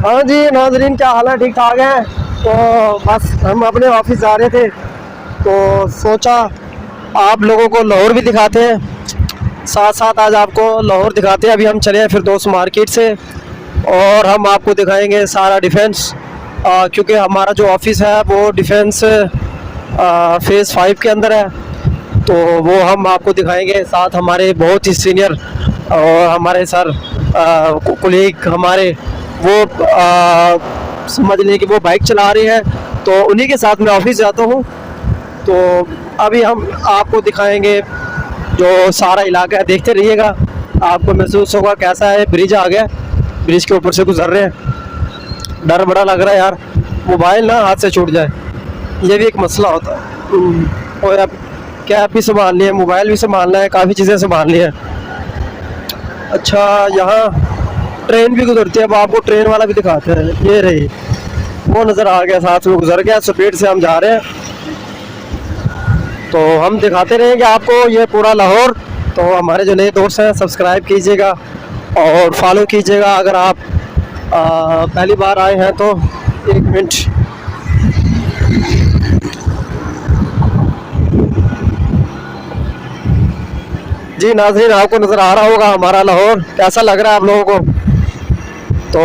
हाँ जी नाजरीन, क्या हाल है? ठीक ठाक है। तो बस हम अपने ऑफिस जा रहे थे तो सोचा आप लोगों को लाहौर भी दिखाते हैं, साथ साथ आज आपको लाहौर दिखाते हैं। अभी हम चले हैं फिर दोस्त मार्केट से और हम आपको दिखाएंगे सारा डिफेंस, क्योंकि हमारा जो ऑफिस है वो डिफेंस फेज़ 5 के अंदर है। तो वो हम आपको दिखाएंगे, साथ हमारे बहुत ही सीनियर और हमारे सर कुलीग हमारे वो समझ लें कि वो बाइक चला रहे हैं, तो उन्हीं के साथ मैं ऑफिस जाता हूँ। तो अभी हम आपको दिखाएंगे जो सारा इलाका है, देखते रहिएगा। आपको महसूस होगा कैसा है। ब्रिज आ गया, ब्रिज के ऊपर से गुजर रहे हैं। डर बड़ा लग रहा है यार, मोबाइल ना हाथ से छूट जाए, ये भी एक मसला होता है। और अब कैब भी संभालनी है, मोबाइल भी संभालना है, काफ़ी चीज़ें संभालनी है। अच्छा, यहाँ ट्रेन भी गुजरती है, अब आपको ट्रेन वाला भी दिखाते हैं। ये रही, वो नज़र आ गया, साथ में गुजर गया, स्पीड से हम जा रहे हैं। तो हम दिखाते रहेंगे आपको ये पूरा लाहौर। तो हमारे जो नए दोस्त हैं सब्सक्राइब कीजिएगा और फॉलो कीजिएगा। अगर आप पहली बार आए हैं तो एक मिनट। जी नाज़रीन, आपको नज़र आ रहा होगा हमारा लाहौर कैसा लग रहा है आप लोगों को। तो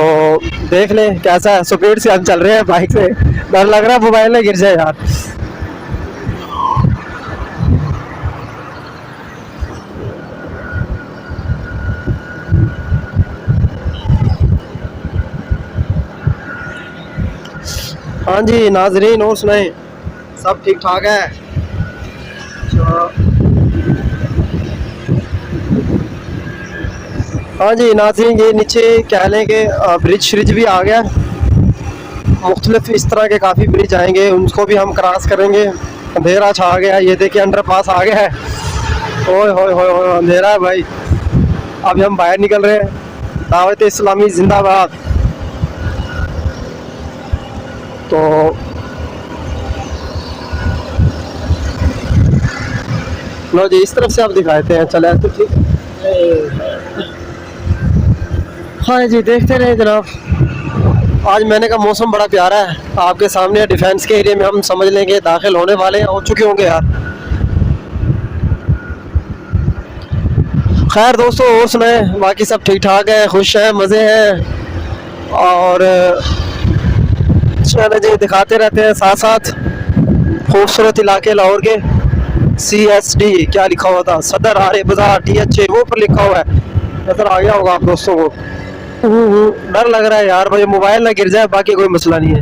देख लें कैसा है, स्पीड से हम चल रहे हैं बाइक से। डर लग रहा है मोबाइल में गिर जाए यार। हाँ जी नाजरीन, और सुनाए, सब ठीक ठाक है? हाँ जी नाजरीन, ये नीचे कह लें कि ब्रिज श्रिज भी आ गया। मुख्तलिफ इस तरह के काफ़ी ब्रिज आएंगे, उनको भी हम क्रॉस करेंगे। अंधेरा छा गया, ये देखिए अंडर पास आ गया है। ओए होए होए होए, अंधेरा है भाई। अभी हम बाहर निकल रहे हैं। दावत इस्लामी जिंदाबाद। तो लो जी, इस तरफ से आप दिखाते हैं, चले तो ठीक। हाँ जी, देखते रहे जनाब। आज मैंने कहा मौसम बड़ा प्यारा है, आपके सामने डिफेंस के एरिया में हम समझ लेंगे दाखिल होने वाले हैं, हो चुके होंगे यार। खैर दोस्तों, और सुनाए, बाकी सब ठीक ठाक है, खुश हैं, मज़े हैं। और चलो जी, दिखाते रहते हैं साथ साथ खूबसूरत इलाके लाहौर के। CSD क्या लिखा हुआ था, सदर आर्य बाजार THA, वो पर लिखा हुआ है, नजर आ गया होगा आप दोस्तों को। डर लग रहा है यार भाई, मोबाइल ना गिर जाए, बाकी कोई मसला नहीं है।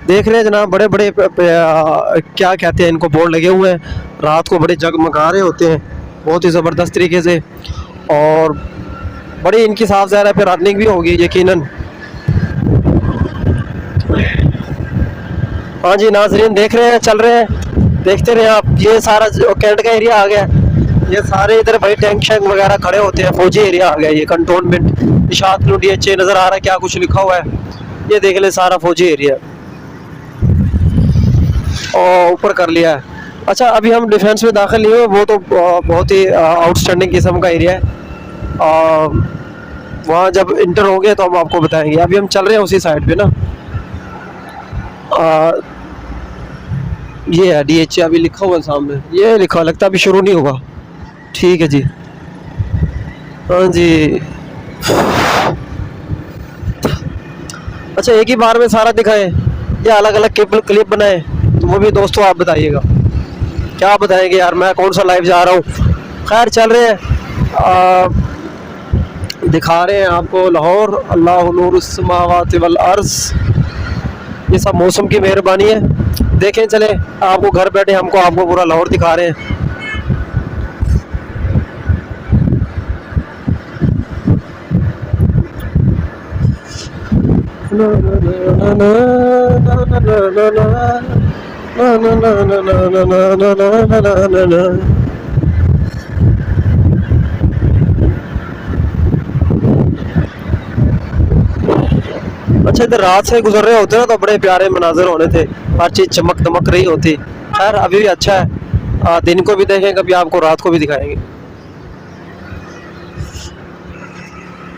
देख रहे हैं जनाब, बड़े बड़े क्या कहते हैं इनको, बोर्ड लगे हुए हैं, रात को बड़े जगमगा रहे होते हैं बहुत ही ज़बरदस्त तरीके से। और बड़ी इनकी साफ ज़ाहिर है रनिंग भी होगी यकीनन। हाँ जी नाजरीन, देख रहे हैं, चल रहे हैं, देखते रहे आप। ये सारा जो कैंट का एरिया आ गया, ये सारे इधर भाई टैंक शैंक वगैरह खड़े होते हैं, फौजी एरिया आ गया। ये कंटोनमेंट निशात DHA नज़र आ रहा है, क्या कुछ लिखा हुआ है, ये देख ले, सारा फौजी एरिया और ऊपर कर लिया है। अच्छा, अभी हम डिफेंस में दाखिल नहीं हुए, वो तो बहुत ही आउटस्टैंडिंग किस्म का एरिया है। वहाँ जब इंटर हो गए तो हम आपको बताएंगे। अभी हम चल रहे हैं उसी साइड पे ना। ये है DHA, अभी लिखा हुआ है सामने, ये लिखा, लगता है अभी शुरू नहीं होगा। ठीक है जी। हाँ जी। अच्छा, एक ही बार में सारा दिखाएं या अलग अलग क्लिप बनाए, तो वो भी दोस्तों आप बताइएगा। क्या बताएंगे यार, मैं कौन सा लाइव जा रहा हूँ। खैर चल रहे हैं, दिखा रहे हैं आपको लाहौर। अल्लाह नूरुस समावाति वल अर्ज़, ये सब मौसम की मेहरबानी है। देखें, चले आपको घर बैठे हमको आपको पूरा लाहौर दिखा रहे हैं। अच्छा, इधर रात से गुजर रहे होते ना तो बड़े प्यारे मनाजिर होने थे, हर चीज़ चमक दमक रही होती। खैर अभी भी अच्छा है, दिन को भी देखें, कभी आपको रात को भी दिखाएंगे।